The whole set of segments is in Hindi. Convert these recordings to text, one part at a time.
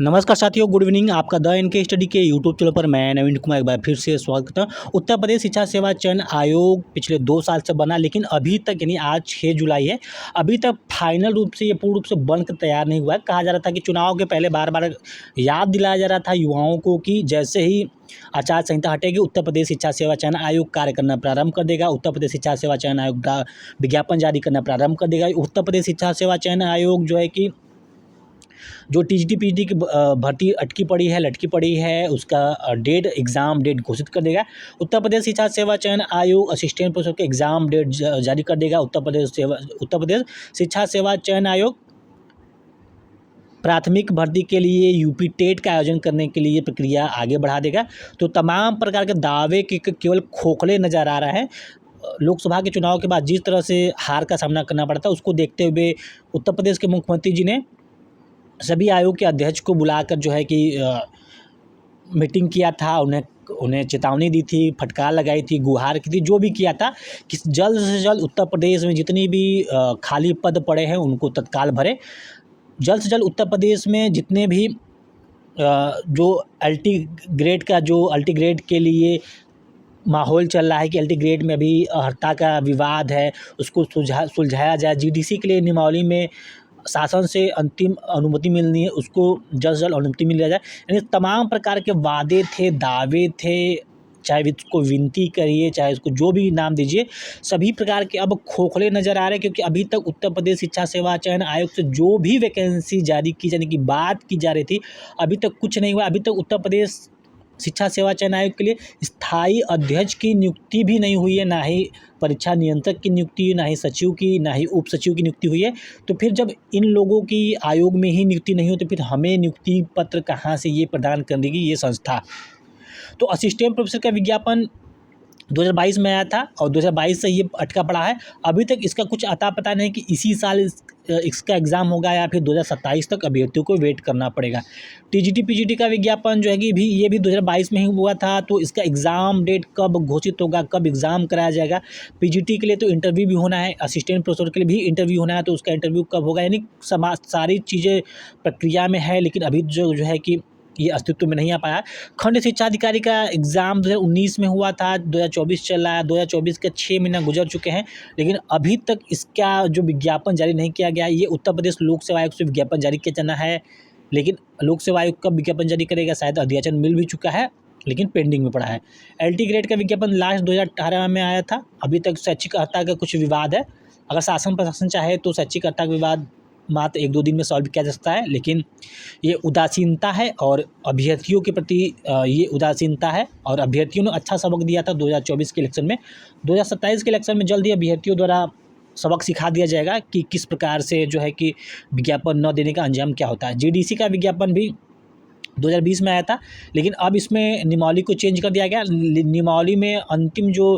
नमस्कार साथियों, गुड इवनिंग। आपका द एनके स्टडी के यूट्यूब चैनल पर मैं नवीन कुमार एक बार फिर से स्वागत करता हूं। उत्तर प्रदेश शिक्षा सेवा चयन आयोग पिछले 2 साल से बना, लेकिन अभी तक यानी आज 6 जुलाई है, अभी तक फाइनल रूप से ये पूर्ण रूप से बनकर तैयार नहीं हुआ है। कहा जा रहा था कि चुनाव के पहले बार-बार याद दिलाया जा रहा था युवाओं को कि जैसे ही आचार संहिता हटेगी, उत्तर प्रदेश शिक्षा सेवा चयन आयोग कार्य करना प्रारंभ कर देगा। उत्तर प्रदेश शिक्षा सेवा चयन आयोग विज्ञापन जारी करना प्रारंभ कर देगा। उत्तर प्रदेश शिक्षा सेवा चयन आयोग जो है कि जो टीजीटी पीजीटी की भर्ती अटकी पड़ी है, लटकी पड़ी है, उसका एग्ज़ाम डेट घोषित कर देगा। उत्तर प्रदेश शिक्षा सेवा चयन आयोग असिस्टेंट प्रोफेसर के एग्ज़ाम डेट जारी कर देगा। उत्तर प्रदेश शिक्षा सेवा चयन आयोग प्राथमिक भर्ती के लिए यूपी टेट का आयोजन करने के लिए प्रक्रिया आगे बढ़ा देगा। तो तमाम प्रकार के दावे केवल खोखले नज़र आ रहा है। लोकसभा के चुनाव के बाद जिस तरह से हार का सामना करना पड़ा था, उसको देखते हुए उत्तर प्रदेश के मुख्यमंत्री जी ने सभी आयोग के अध्यक्ष को बुलाकर जो है कि मीटिंग किया था, उन्हें चेतावनी दी थी, फटकार लगाई थी, गुहार की थी, जो भी किया था कि जल्द से जल्द उत्तर प्रदेश में जितनी भी खाली पद पड़े हैं उनको तत्काल भरे। जल्द से जल्द उत्तर प्रदेश में जितने भी जो अल्टी ग्रेड के लिए माहौल चल रहा है कि अल्टी ग्रेड में अभी अर्हता का विवाद है, उसको सुलझाया जाए। जीडीसी के लिए नियमावली में शासन से अंतिम अनुमति मिलनी है, उसको जल्द से जल्द अनुमति मिल जाए। यानी तमाम प्रकार के वादे थे, दावे थे, चाहे इसको विनती करिए, चाहे इसको जो भी नाम दीजिए, सभी प्रकार के अब खोखले नज़र आ रहे हैं। क्योंकि अभी तक उत्तर प्रदेश शिक्षा सेवा चयन आयोग से जो भी वैकेंसी जारी की जाने की बात की जा रही थी, अभी तक कुछ नहीं हुआ। अभी तक उत्तर प्रदेश शिक्षा सेवा चयन आयोग के लिए स्थायी अध्यक्ष की नियुक्ति भी नहीं हुई है, ना ही परीक्षा नियंत्रक की नियुक्ति, ना ही सचिव की, ना ही उप सचिव की नियुक्ति हुई है। तो फिर जब इन लोगों की आयोग में ही नियुक्ति नहीं हो, तो फिर हमें नियुक्ति पत्र कहाँ से ये प्रदान कर देगी ये संस्था। तो असिस्टेंट प्रोफेसर का विज्ञापन 2022 में आया था और 2022 से ये अटका पड़ा है। अभी तक इसका कुछ अता पता नहीं कि इसी साल इसका एग्ज़ाम होगा या फिर 2027 तक अभ्यर्थियों को वेट करना पड़ेगा। टीजीटी पीजीटी का विज्ञापन जो है कि ये भी 2022 में ही हुआ था, तो इसका एग्ज़ाम डेट कब घोषित होगा, कब एग्ज़ाम कराया जाएगा। पीजीटी के लिए तो इंटरव्यू भी होना है, असिस्टेंट प्रोफेसर के लिए भी इंटरव्यू होना है, तो उसका इंटरव्यू कब होगा। यानी सारी चीज़ें प्रक्रिया में है, लेकिन अभी जो है कि ये अस्तित्व में नहीं आ पाया। खंड शिक्षा अधिकारी का एग्ज़ाम 2019 में हुआ था, 2024 चल रहा है, 2024 के 6 महीना गुजर चुके हैं, लेकिन अभी तक इसका जो विज्ञापन जारी नहीं किया गया। ये उत्तर प्रदेश लोक सेवा आयोग से विज्ञापन जारी किया जाना है, लेकिन लोक सेवा आयोग कब विज्ञापन जारी करेगा, शायद अध्याचन मिल भी चुका है लेकिन पेंडिंग में पड़ा है। एलटी ग्रेड का विज्ञापन लास्ट 2018 में आया था। अभी तक शैक्षिक अर्हता का कुछ विवाद है। अगर शासन प्रशासन चाहे तो शैक्षिक अर्हता का विवाद मात्र 1-2 दिन में सॉल्व किया जा सकता है, लेकिन ये उदासीनता है और अभ्यर्थियों के प्रति ये उदासीनता है। और अभ्यर्थियों ने अच्छा सबक दिया था 2024 के इलेक्शन में। 2027 के इलेक्शन में जल्द ही अभ्यर्थियों द्वारा सबक सिखा दिया जाएगा कि किस प्रकार से जो है कि विज्ञापन न देने का अंजाम क्या होता है। जीडीसी का विज्ञापन भी 2020 में आया था, लेकिन अब इसमें नियमावली को चेंज कर दिया गया। नियमावली में अंतिम जो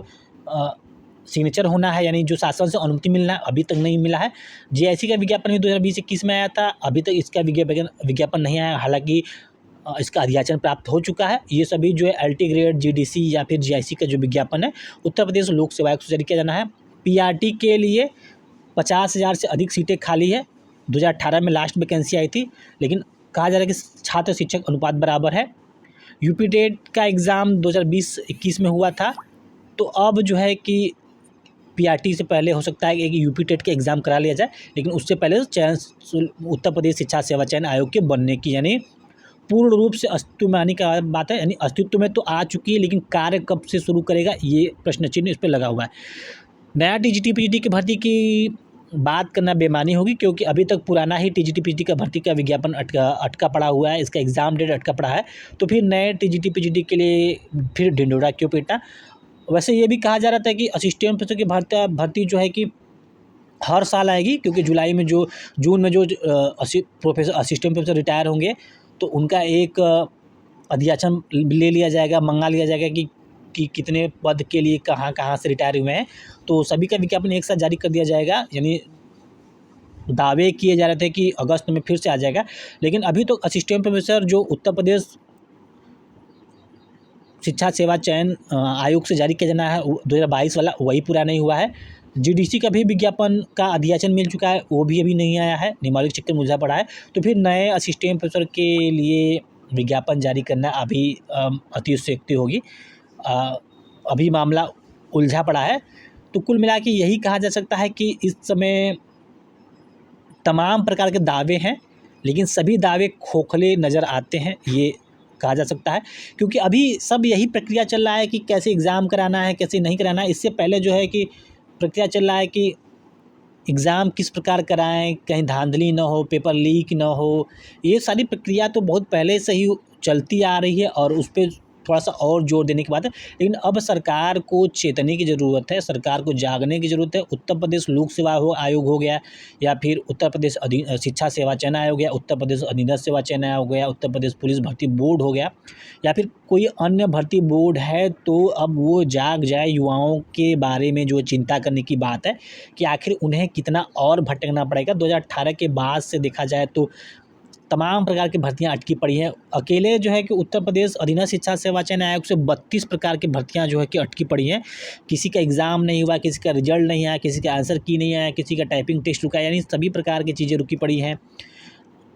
सिग्नेचर होना है, यानी जो शासन से अनुमति मिलना है, अभी तक नहीं मिला है। जीआईसी का विज्ञापन भी 2020-21 में आया था, अभी तक इसका विज्ञापन नहीं आया। हालांकि इसका अधियाचन प्राप्त हो चुका है। ये सभी जो है एलटी ग्रेड, जीडीसी या फिर जीआईसी का जो विज्ञापन है, उत्तर प्रदेश लोक सेवा आयोग से जारी किया जाना है। पीआरटी के लिए 50,000 से अधिक सीटें खाली है। 2018 में लास्ट वैकेंसी आई थी, लेकिन कहा जा रहा है कि छात्र शिक्षक अनुपात बराबर है। यूपी टेट का एग्ज़ाम 2020-21 में हुआ था, तो अब जो है कि पीआरटी से पहले हो सकता है कि यूपी टेट के एग्ज़ाम करा लिया जाए, लेकिन उससे पहले उत्तर प्रदेश शिक्षा सेवा चयन आयोग के बनने की, यानी पूर्ण रूप से अस्तित्व में आने का बात है। यानी अस्तित्व में तो आ चुकी है, लेकिन कार्य कब से शुरू करेगा ये प्रश्न चिन्ह इस पर लगा हुआ है। नया टीजीटी पीजीटी की भर्ती की बात करना बेमानी होगी, क्योंकि अभी तक पुराना ही टीजीटी पीजीटी का भर्ती का विज्ञापन अटका पड़ा हुआ है, इसका एग्ज़ाम डेट अटका पड़ा है। तो फिर नए टीजीटी पीजीटी के लिए फिर ढिंढोरा क्यों पीटना। वैसे ये भी कहा जा रहा था कि असिस्टेंट प्रोफेसर की भर्ती जो है कि हर साल आएगी, क्योंकि जून में जो असिस्टेंट प्रोफेसर रिटायर होंगे, तो उनका एक अधियाचन ले लिया जाएगा, मंगा लिया जाएगा कि कितने पद के लिए कहाँ से रिटायर हुए हैं। तो सभी का विज्ञापन एक साथ जारी कर दिया जाएगा। यानी दावे किए जा रहे थे कि अगस्त में फिर से आ जाएगा, लेकिन अभी तो असिस्टेंट प्रोफेसर जो उत्तर प्रदेश शिक्षा सेवा चयन आयोग से जारी किया जाना है 2022 वाला, वही पूरा नहीं हुआ है। जीडीसी का भी विज्ञापन का अधियाचन मिल चुका है, वो भी अभी नहीं आया है, नियमावली चक्कर में उलझा पड़ा है। तो फिर नए असिस्टेंट प्रोफेसर के लिए विज्ञापन जारी करना अभी अतिशयोक्ति होगी। अभी मामला उलझा पड़ा है। तो कुल मिला के यही कहा जा सकता है कि इस समय तमाम प्रकार के दावे हैं, लेकिन सभी दावे खोखले नज़र आते हैं, ये कहा जा सकता है। क्योंकि अभी सब यही प्रक्रिया चल रहा है कि कैसे एग्ज़ाम कराना है, कैसे नहीं कराना है। इससे पहले जो है कि प्रक्रिया चल रहा है कि एग्ज़ाम किस प्रकार कराएं, कहीं धांधली ना हो, पेपर लीक ना हो। ये सारी प्रक्रिया तो बहुत पहले से ही चलती आ रही है और उस पे थोड़ा सा और जोर देने की बात है। लेकिन अब सरकार को चेतने की ज़रूरत है, सरकार को जागने की ज़रूरत है। उत्तर प्रदेश लोक सेवा आयोग हो गया, या फिर उत्तर प्रदेश शिक्षा सेवा चयन आयोग हो गया, उत्तर प्रदेश अधीनस्थ सेवा चयन आयोग हो गया, उत्तर प्रदेश पुलिस भर्ती बोर्ड हो गया, या फिर कोई अन्य भर्ती बोर्ड है, तो अब वो जाग जाए। युवाओं के बारे में जो चिंता करने की बात है कि आखिर उन्हें कितना और भटकना पड़ेगा। 2018 के बाद से देखा जाए तो तमाम प्रकार की भर्तियां अटकी पड़ी हैं। अकेले जो है कि उत्तर प्रदेश अधीनस्थ शिक्षा सेवा चयन आयोग से 32 प्रकार की भर्तियां जो है कि अटकी पड़ी हैं। किसी का एग्ज़ाम नहीं हुआ, किसी का रिजल्ट नहीं आया, किसी का आंसर की नहीं आया, किसी का टाइपिंग टेस्ट रुका, यानी सभी प्रकार की चीज़ें रुकी पड़ी हैं।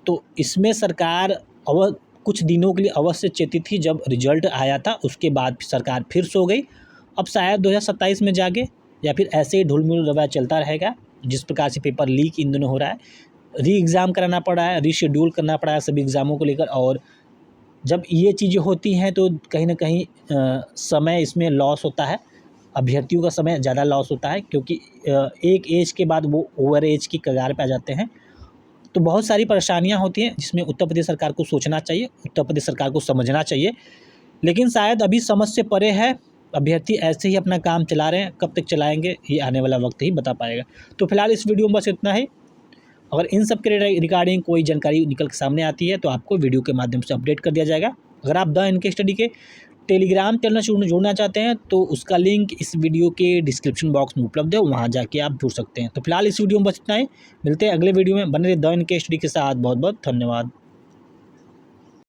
तो इसमें सरकार कुछ दिनों के लिए अवश्य चेती थी। जब रिजल्ट आया था उसके बाद सरकार फिर सो गई। अब शायद 2027 में जागे, या फिर ऐसे ही ढुलमुल रवैया चलता रहेगा। जिस प्रकार से पेपर लीक इन दिनों हो रहा है, री एग्ज़ाम कराना पड़ा है, रीशेड्यूल करना पड़ा है सभी एग्ज़ामों को लेकर। और जब ये चीज़ें होती हैं तो कहीं ना कहीं समय इसमें लॉस होता है, अभ्यर्थियों का समय ज़्यादा लॉस होता है, क्योंकि एक एज के बाद वो ओवर एज की कगार पे आ जाते हैं। तो बहुत सारी परेशानियां होती हैं, जिसमें उत्तर प्रदेश सरकार को सोचना चाहिए, उत्तर प्रदेश सरकार को समझना चाहिए। लेकिन शायद अभी समझ से परे है। अभ्यर्थी ऐसे ही अपना काम चला रहे हैं, कब तक चलाएंगे ये आने वाला वक्त ही बता पाएगा। तो फिलहाल इस वीडियो में बस इतना ही। अगर इन सब के रिगार्डिंग कोई जानकारी निकल के सामने आती है तो आपको वीडियो के माध्यम से अपडेट कर दिया जाएगा। अगर आप द एनके स्टडी के टेलीग्राम चैनल से जुड़ना चाहते हैं तो उसका लिंक इस वीडियो के डिस्क्रिप्शन बॉक्स में उपलब्ध है, वहाँ जाके आप जुड़ सकते हैं। तो फिलहाल इस वीडियो में बस इतना ही। मिलते हैं अगले वीडियो में। बने रहे द एनके स्टडी के साथ। बहुत बहुत धन्यवाद।